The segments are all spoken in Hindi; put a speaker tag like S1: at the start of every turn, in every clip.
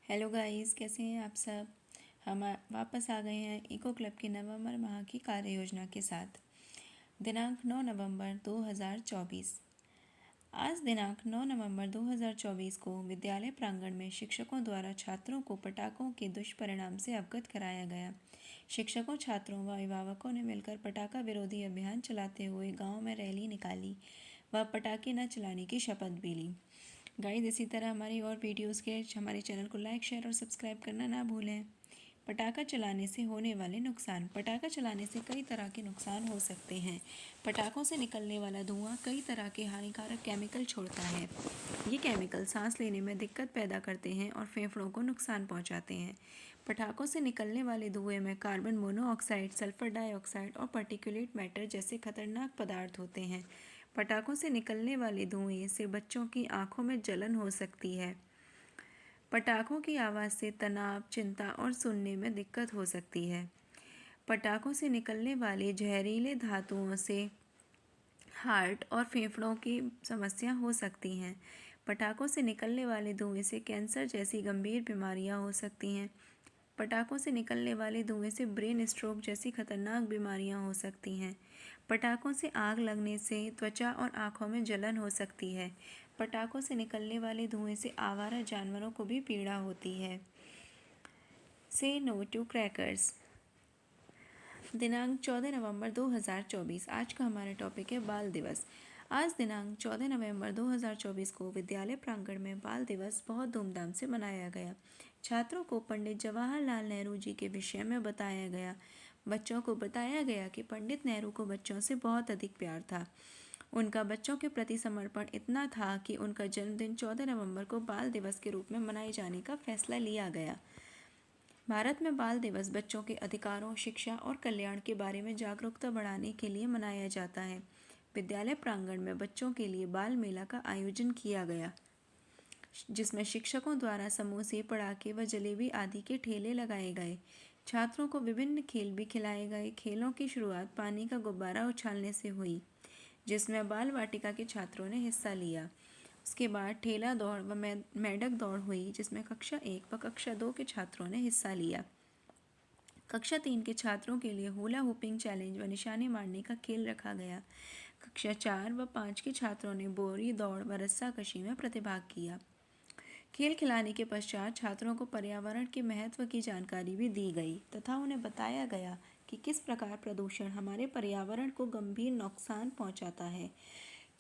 S1: हेलो गाइस, कैसे हैं आप सब। हम वापस आ गए हैं इको क्लब की नवंबर माह की कार्य योजना के साथ। दिनांक 9 नवंबर 2024। आज दिनांक 9 नवंबर 2024 को विद्यालय प्रांगण में शिक्षकों द्वारा छात्रों को पटाखों के दुष्परिणाम से अवगत कराया गया। शिक्षकों, छात्रों व अभिभावकों ने मिलकर पटाखा विरोधी अभियान चलाते हुए गांव में रैली निकाली व पटाखे न चलाने की शपथ भी ली। गाइस, इसी तरह हमारी और वीडियोस के हमारे चैनल को लाइक, शेयर और सब्सक्राइब करना ना भूलें। पटाखा चलाने से होने वाले नुकसान। पटाखा चलाने से कई तरह के नुकसान हो सकते हैं। पटाखों से निकलने वाला धुआं कई तरह के हानिकारक केमिकल छोड़ता है। ये केमिकल सांस लेने में दिक्कत पैदा करते हैं और फेफड़ों को नुकसान पहुंचाते हैं। पटाखों से निकलने वाले धुएं में कार्बन मोनोऑक्साइड, सल्फर डाइऑक्साइड और पार्टिकुलेट मैटर जैसे खतरनाक पदार्थ होते हैं। पटाखों से निकलने वाले धुएं से बच्चों की आंखों में जलन हो सकती है। पटाखों की आवाज़ से तनाव, चिंता और सुनने में दिक्कत हो सकती है। पटाखों से निकलने वाले जहरीले धातुओं से हार्ट और फेफड़ों की समस्या हो सकती हैं। पटाखों से निकलने वाले धुएं से कैंसर जैसी गंभीर बीमारियां हो सकती हैं। पटाखों से निकलने वाले धुएं से ब्रेन स्ट्रोक जैसी खतरनाक बीमारियां हो सकती हैं। पटाखों से आग लगने से त्वचा और आंखों में जलन हो सकती है। पटाखों से निकलने वाले धुएं से आवारा जानवरों को भी पीड़ा होती है। से नो टू क्रैकर्स। दिनांक 14 नवंबर 2024। आज का हमारा टॉपिक है बाल दिवस। आज दिनांक 14 नवंबर 2024 को विद्यालय प्रांगण में बाल दिवस बहुत धूमधाम से मनाया गया। छात्रों को पंडित जवाहरलाल नेहरू जी के विषय में बताया गया। बच्चों को बताया गया कि पंडित नेहरू को बच्चों से बहुत अधिक प्यार था। उनका बच्चों के प्रति समर्पण इतना था कि उनका जन्मदिन 14 नवंबर को बाल दिवस के रूप में मनाए जाने का फैसला लिया गया। भारत में बाल दिवस बच्चों के अधिकारों, शिक्षा और कल्याण के बारे में जागरूकता बढ़ाने के लिए मनाया जाता है। विद्यालय प्रांगण में बच्चों के लिए बाल मेला का आयोजन किया गया, जिसमें शिक्षकों द्वारा समोसे, पटाखे व जलेबी आदि के ठेले लगाए गए। छात्रों को विभिन्न खेल भी खिलाए गए। खेलों की शुरुआत पानी का गुब्बारा उछालने से हुई, जिसमें बाल वाटिका के छात्रों ने हिस्सा लिया। उसके बाद ठेला दौड़ व मेंढक दौड़ हुई, जिसमें कक्षा 1 व कक्षा 2 के छात्रों ने हिस्सा लिया। कक्षा 3 के छात्रों के लिए हुला हुपिंग चैलेंज व निशाने मारने का खेल रखा गया। कक्षा 4 व 5 के छात्रों ने बोरी दौड़ व रस्साकशी में प्रतिभाग किया। खेल खिलाने के पश्चात छात्रों को पर्यावरण के महत्व की जानकारी भी दी गई तथा उन्हें बताया गया कि किस प्रकार प्रदूषण हमारे पर्यावरण को गंभीर नुकसान पहुंचाता है।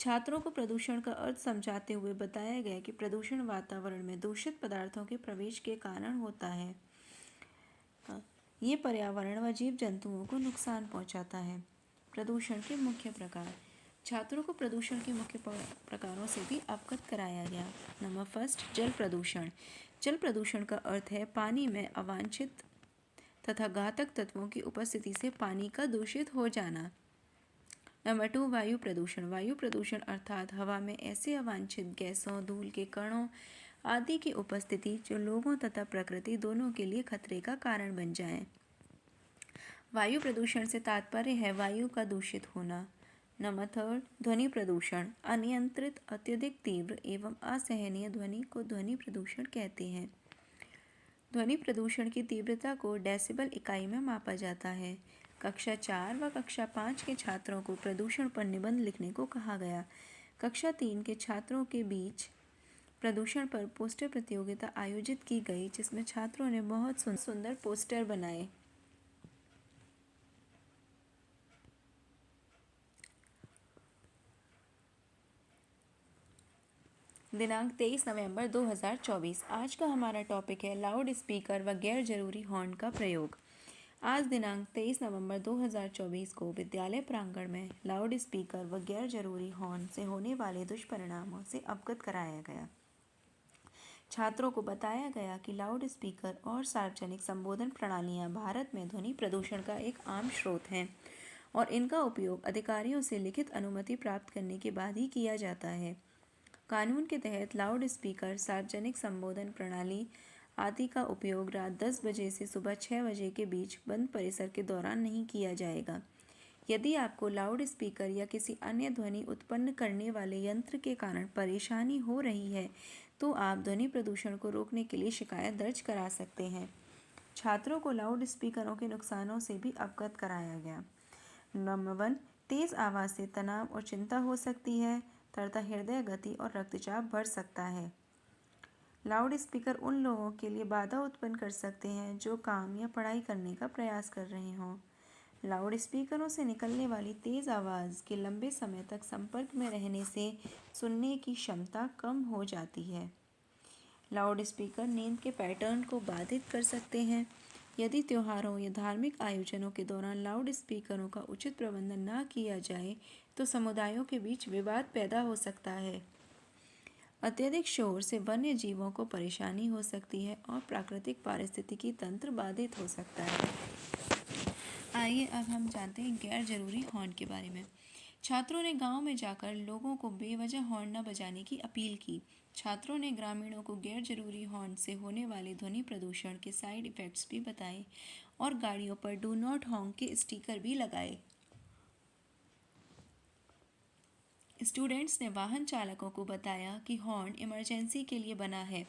S1: छात्रों को प्रदूषण का अर्थ समझाते हुए बताया गया कि प्रदूषण वातावरण में दूषित पदार्थों के प्रवेश के कारण होता है। ये पर्यावरण व जीव जंतुओं को नुकसान पहुंचाता है। प्रदूषण के मुख्य प्रकार। छात्रों को प्रदूषण के मुख्य प्रकारों से भी अवगत कराया गया। नंबर फर्स्ट, जल प्रदूषण। जल प्रदूषण का अर्थ है पानी में अवांछित तथा घातक तत्वों की उपस्थिति से पानी का दूषित हो जाना। नंबर 2, वायु प्रदूषण। वायु प्रदूषण अर्थात हवा में ऐसे अवांछित गैसों, धूल के कणों आदि की उपस्थिति जो लोगों तथा प्रकृति दोनों के लिए खतरे का कारण बन जाए। वायु प्रदूषण से तात्पर्य है वायु का दूषित होना। नंबर 3, ध्वनि प्रदूषण। अनियंत्रित, अत्यधिक तीव्र एवं असहनीय ध्वनि को ध्वनि प्रदूषण कहते हैं। ध्वनि प्रदूषण की तीव्रता को डेसिबल इकाई में मापा जाता है। कक्षा 4 व कक्षा 5 के छात्रों को प्रदूषण पर निबंध लिखने को कहा गया। कक्षा 3 के छात्रों के बीच प्रदूषण पर पोस्टर प्रतियोगिता आयोजित की गई, जिसमें छात्रों ने बहुत सुंदर पोस्टर बनाए। दिनांक 23 नवंबर 2024। आज का हमारा टॉपिक है लाउड स्पीकर व गैर जरूरी हॉर्न का प्रयोग। आज दिनांक 23 नवंबर 2024 को विद्यालय प्रांगण में लाउड स्पीकर व गैर जरूरी हॉर्न से होने वाले दुष्परिणामों से अवगत कराया गया। छात्रों को बताया गया कि लाउड स्पीकर और सार्वजनिक संबोधन प्रणालियां भारत में ध्वनि प्रदूषण का एक आम स्रोत हैं और इनका उपयोग अधिकारियों से लिखित अनुमति प्राप्त करने के बाद ही किया जाता है। कानून के तहत लाउड स्पीकर, सार्वजनिक संबोधन प्रणाली आदि का उपयोग रात 10 बजे से सुबह 6 बजे के बीच बंद परिसर के दौरान नहीं किया जाएगा। यदि आपको लाउड स्पीकर या किसी अन्य ध्वनि उत्पन्न करने वाले यंत्र के कारण परेशानी हो रही है, तो आप ध्वनि प्रदूषण को रोकने के लिए शिकायत दर्ज करा सकते हैं। छात्रों को लाउड स्पीकरों के नुकसानों से भी अवगत कराया गया। नंबर 1, तेज़ आवाज़ से तनाव और चिंता हो सकती है तथा हृदय गति और रक्तचाप बढ़ सकता है। लाउड स्पीकर उन लोगों के लिए बाधा उत्पन्न कर सकते हैं जो काम या पढ़ाई करने का प्रयास कर रहे हों। लाउड स्पीकरों से निकलने वाली तेज़ आवाज़ के लंबे समय तक संपर्क में रहने से सुनने की क्षमता कम हो जाती है। लाउड स्पीकर नींद के पैटर्न को बाधित कर सकते हैं। यदि त्योहारों या धार्मिक आयोजनों के दौरान लाउड स्पीकरों का उचित प्रबंधन न किया जाए तो समुदायों के बीच विवाद पैदा हो सकता है। अत्यधिक शोर से वन्य जीवों को परेशानी हो सकती है और प्राकृतिक पारिस्थितिकी तंत्र बाधित हो सकता है। आइए अब हम जानते हैं गैर जरूरी हॉर्न के बारे में। छात्रों ने गांव में जाकर लोगों को बेवजह हॉर्न न बजाने की अपील की। छात्रों ने ग्रामीणों को गैर जरूरी हॉर्न से होने वाले ध्वनि प्रदूषण के साइड इफ़ेक्ट्स भी बताए और गाड़ियों पर डू नॉट हॉर्न के स्टिकर भी लगाए। स्टूडेंट्स ने वाहन चालकों को बताया कि हॉर्न इमरजेंसी के लिए बना है,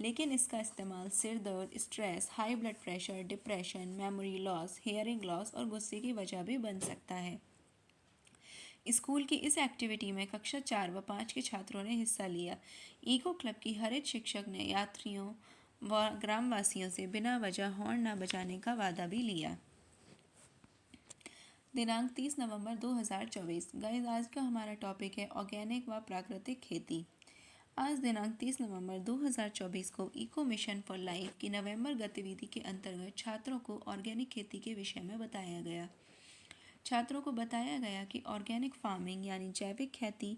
S1: लेकिन इसका इस्तेमाल सिर दर्द, stress, high blood pressure, depression, memory loss, hearing loss और गुस्से की वजह भी बन सकता है। स्कूल की इस एक्टिविटी में कक्षा 4 व 5 के छात्रों ने हिस्सा लिया। इको क्लब की हरित शिक्षक ने यात्रियों व ग्रामवासियों से बिना वजह हॉर्न न बजाने का वादा भी लिया। दिनांक 30 नवंबर 2024। गाइस, आज का हमारा टॉपिक है ऑर्गेनिक व प्राकृतिक खेती। आज दिनांक 30 नवंबर 2024 को इको मिशन फॉर लाइफ की नवंबर गतिविधि के अंतर्गत छात्रों को ऑर्गेनिक खेती के विषय में बताया गया। छात्रों को बताया गया कि ऑर्गेनिक फार्मिंग यानी जैविक खेती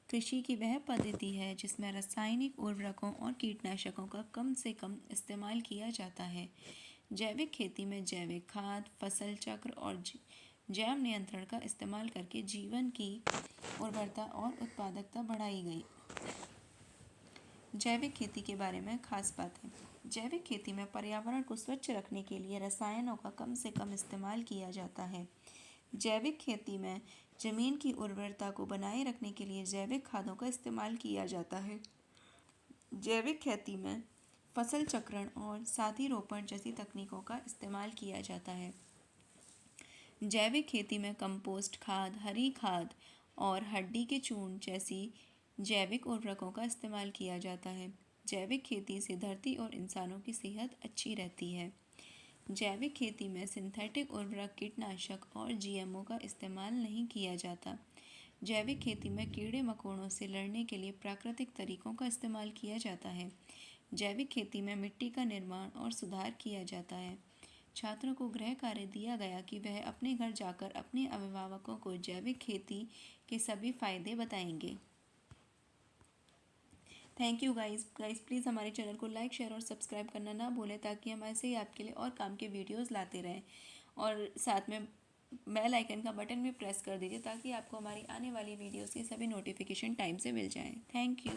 S1: कृषि की वह पद्धति है जिसमें रासायनिक उर्वरकों और कीटनाशकों का कम से कम इस्तेमाल किया जाता है। जैविक खेती में जैविक खाद, फसल चक्र और जैव नियंत्रण का इस्तेमाल करके जीवन की उर्वरता और उत्पादकता बढ़ाई गई। जैविक खेती के बारे में खास बातें। जैविक खेती में पर्यावरण को स्वच्छ रखने के लिए रसायनों का कम से कम इस्तेमाल किया जाता है। जैविक खेती में जमीन की उर्वरता को बनाए रखने के लिए जैविक खादों का इस्तेमाल किया जाता है। जैविक खेती में फसल चक्रण और साथी रोपण जैसी तकनीकों का इस्तेमाल किया जाता है। जैविक खेती में कंपोस्ट खाद, हरी खाद और हड्डी के चूर्ण जैसी जैविक उर्वरकों का इस्तेमाल किया जाता है। जैविक खेती से धरती और इंसानों की सेहत अच्छी रहती है। जैविक खेती में सिंथेटिक उर्वरक, कीटनाशक और जीएमओ का इस्तेमाल नहीं किया जाता। जैविक खेती में कीड़े मकोड़ों से लड़ने के लिए प्राकृतिक तरीकों का इस्तेमाल किया जाता है। जैविक खेती में मिट्टी का निर्माण और सुधार किया जाता है। छात्रों को गृह कार्य दिया गया कि वह अपने घर जाकर अपने अभिभावकों को जैविक खेती के सभी फायदे बताएंगे। थैंक यू गाइस प्लीज़ हमारे चैनल को लाइक, शेयर और सब्सक्राइब करना ना भूलें ताकि हम ऐसे ही आपके लिए और काम के वीडियोस लाते रहें। और साथ में बेल आइकन का बटन भी प्रेस कर दीजिए ताकि आपको हमारी आने वाली वीडियोस की सभी नोटिफिकेशन टाइम से मिल जाएं। Thank you.